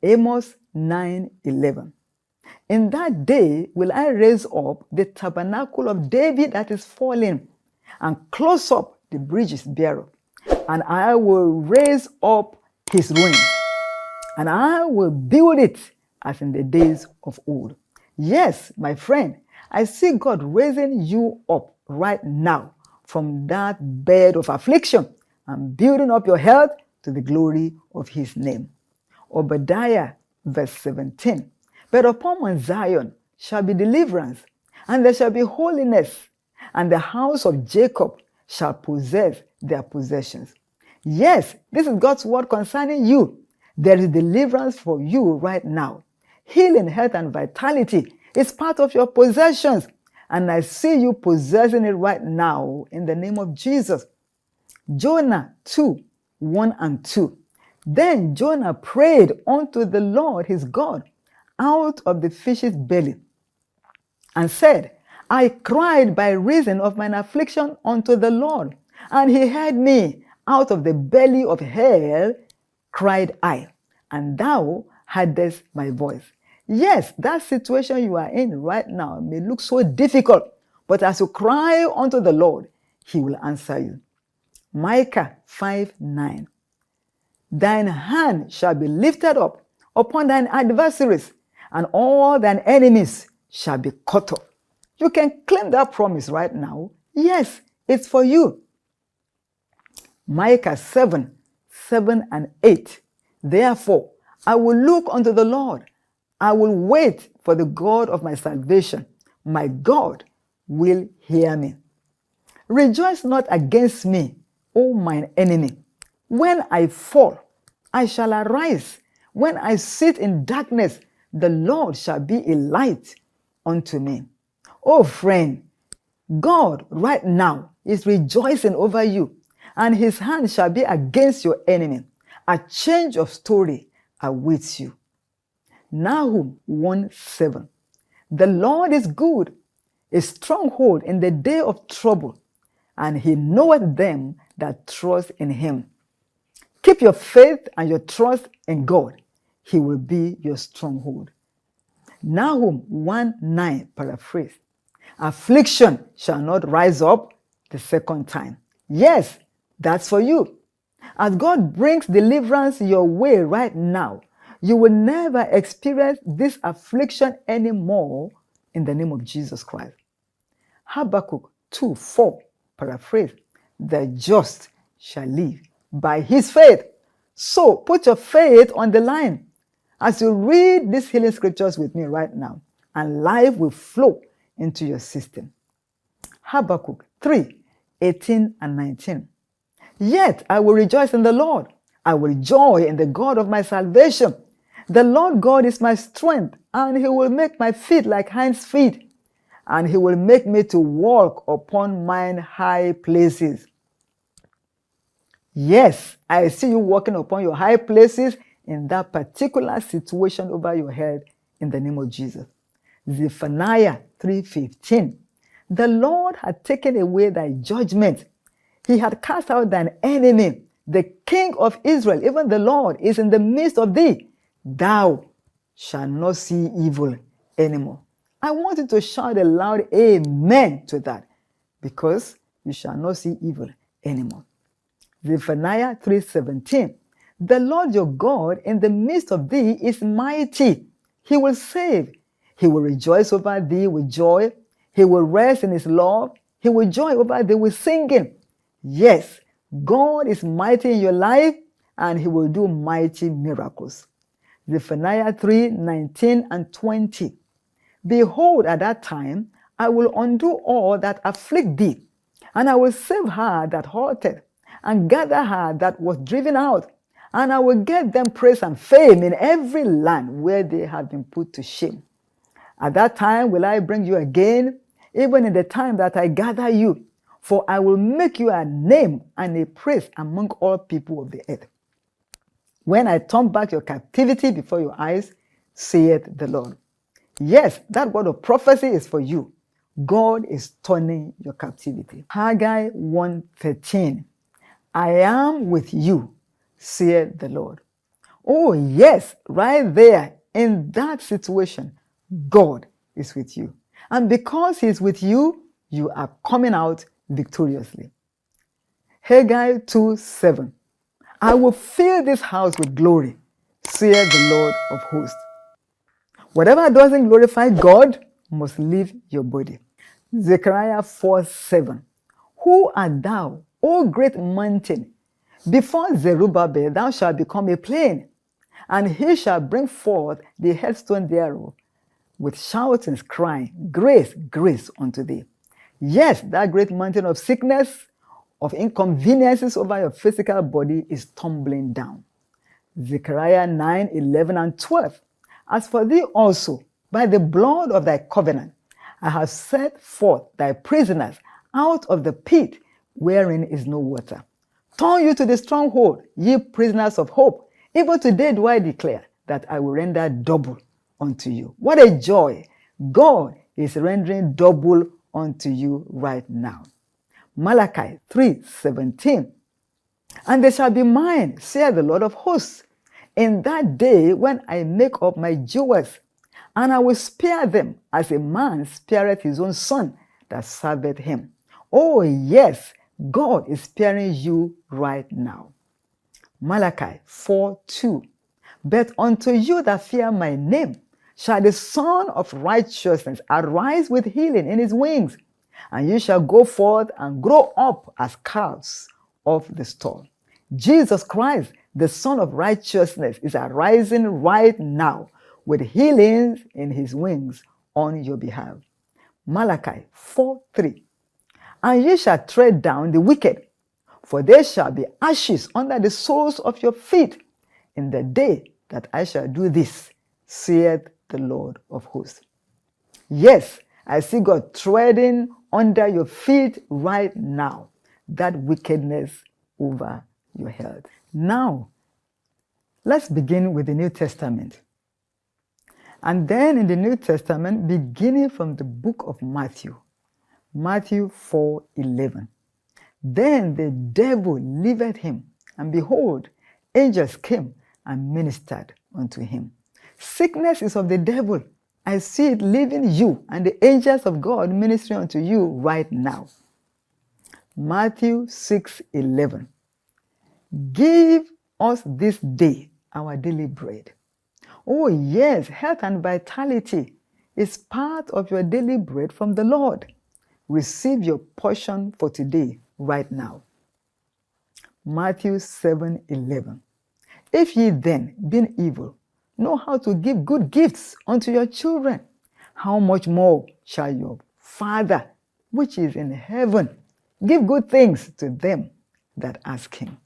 Amos 9:11. In that day will I raise up the tabernacle of David that is fallen, and close up the bridges thereof, and I will raise up his ruins, and I will build it as in the days of old. Yes, my friend, I see God raising you up right now from that bed of affliction and building up your health to the glory of his name. Obadiah verse 17. But upon Mount Zion shall be deliverance, and there shall be holiness, and the house of Jacob shall possess their possessions. Yes, this is God's word concerning you. There is deliverance for you right now. Healing, health, and vitality is part of your possessions, and I see you possessing it right now in the name of Jesus. Jonah 2:1 and 2. Then Jonah prayed unto the Lord his God out of the fish's belly, and said, I cried by reason of mine affliction unto the Lord, and he heard me. Out of the belly of hell cried I, and thou heardest my voice. Yes, that situation you are in right now may look so difficult, but as you cry unto the Lord, he will answer you. Micah 5:9. Thine hand shall be lifted up upon thine adversaries, and all thine enemies shall be cut off. You can claim that promise right now. Yes, it's for you. Micah 7:7 and 8. Therefore, I will look unto the Lord. I will wait for the God of my salvation. My God will hear me. Rejoice not against me, O mine enemy. When I fall, I shall arise. When I sit in darkness, the Lord shall be a light unto me. Oh friend, God right now is rejoicing over you, and his hand shall be against your enemy. A change of story awaits you. Nahum 1:7. The Lord is good, a stronghold in the day of trouble, and he knoweth them that trust in him. Keep your faith and your trust in God. He will be your stronghold. Nahum 1:9, paraphrase. Affliction shall not rise up the second time. Yes, that's for you. As God brings deliverance your way right now, you will never experience this affliction anymore in the name of Jesus Christ. Habakkuk 2:4, paraphrase. The just shall live by his faith. So put your faith on the line as you read these healing scriptures with me right now, and life will flow into your system. Habakkuk 3:18 and 19. Yet I will rejoice in the Lord. I will joy in the God of my salvation. The Lord God is my strength, and he will make my feet like hinds' feet, and he will make me to walk upon mine high places. Yes, I see you walking upon your high places in that particular situation over your head in the name of Jesus. Zephaniah 3:15. The Lord had taken away thy judgment. He had cast out thine enemy. The King of Israel, even the Lord, is in the midst of thee. Thou shalt not see evil anymore. I want you to shout a loud amen to that, because you shall not see evil anymore. Zephaniah 3:17. The Lord your God in the midst of thee is mighty. He will save. He will rejoice over thee with joy. He will rest in his love. He will joy over thee with singing. Yes, God is mighty in your life, and he will do mighty miracles. Zephaniah 3:19 and 20. Behold, at that time I will undo all that afflict thee, and I will save her that halted, and gather her that was driven out, and I will give them praise and fame in every land where they have been put to shame. At that time will I bring you again, even in the time that I gather you, for I will make you a name and a praise among all people of the earth. When I turn back your captivity before your eyes, saith the Lord. Yes, that word of prophecy is for you. God is turning your captivity. Haggai 1:13. I am with you, saith the Lord. Oh, yes, right there in that situation, God is with you. And because He's with you, you are coming out victoriously. Haggai 2:7. I will fill this house with glory, saith the Lord of hosts. Whatever doesn't glorify God must leave your body. Zechariah 4:7. Who art thou, O great mountain? Before Zerubbabel thou shalt become a plain, and he shall bring forth the headstone thereof with shoutings, crying, Grace, grace unto thee. Yes, that great mountain of sickness, of inconveniences over your physical body is tumbling down. Zechariah 9:11 and 12. As for thee also, by the blood of thy covenant, I have set forth thy prisoners out of the pit wherein is no water. Turn you to the stronghold, ye prisoners of hope. Even today do I declare that I will render double unto you. What a joy! God is rendering double unto you right now. Malachi 3:17. And they shall be mine, saith the Lord of hosts, in that day when I make up my jewels, and I will spare them as a man spareth his own son that serveth him. Oh, yes, God is sparing you right now. Malachi 4:2. But unto you that fear my name shall the Son of righteousness arise with healing in his wings, and you shall go forth and grow up as calves of the stall. Jesus Christ, the Son of righteousness, is arising right now with healings in his wings on your behalf. Malachi 4:3. And ye shall tread down the wicked, for there shall be ashes under the soles of your feet in the day that I shall do this, saith the Lord of hosts. Yes, I see God treading under your feet right now, that wickedness over your health. Now, let's begin with the New Testament. And then in the New Testament, beginning from the book of Matthew, Matthew 4:11. Then the devil left him, and behold, angels came and ministered unto him. Sickness is of the devil. I see it leaving you, and the angels of God ministering unto you right now. Matthew 6:11. Give us this day our daily bread. Oh yes, health and vitality is part of your daily bread from the Lord. Receive your portion for today, right now. Matthew 7:11. If ye then, being evil, know how to give good gifts unto your children, how much more shall your Father, which is in heaven, give good things to them that ask him.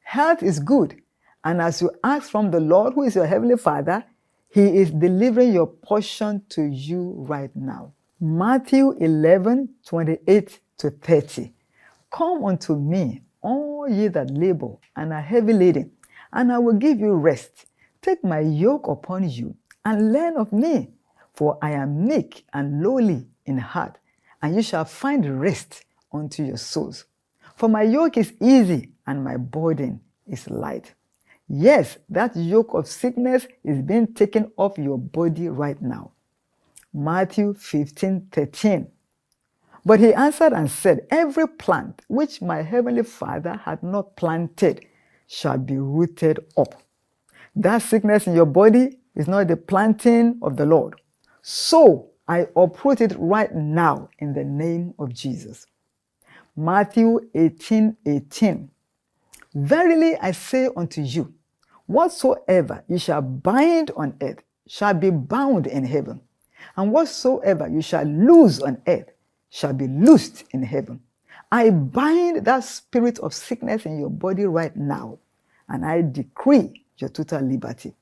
Health is good, and as you ask from the Lord, who is your heavenly Father, he is delivering your portion to you right now. Matthew 11:28-30. Come unto me, all ye that labor and are heavy laden, and I will give you rest. Take my yoke upon you, and learn of me, for I am meek and lowly in heart, and you shall find rest unto your souls. For my yoke is easy, and my burden is light. Yes, that yoke of sickness is being taken off your body right now. Matthew 15:13. But he answered and said, every plant which my heavenly Father had not planted shall be rooted up. That sickness in your body is not the planting of the Lord. So I uproot it right now in the name of Jesus. Matthew 18:18. Verily I say unto you, whatsoever you shall bind on earth shall be bound in heaven, and whatsoever you shall loose on earth shall be loosed in heaven. I bind that spirit of sickness in your body right now, and I decree your total liberty.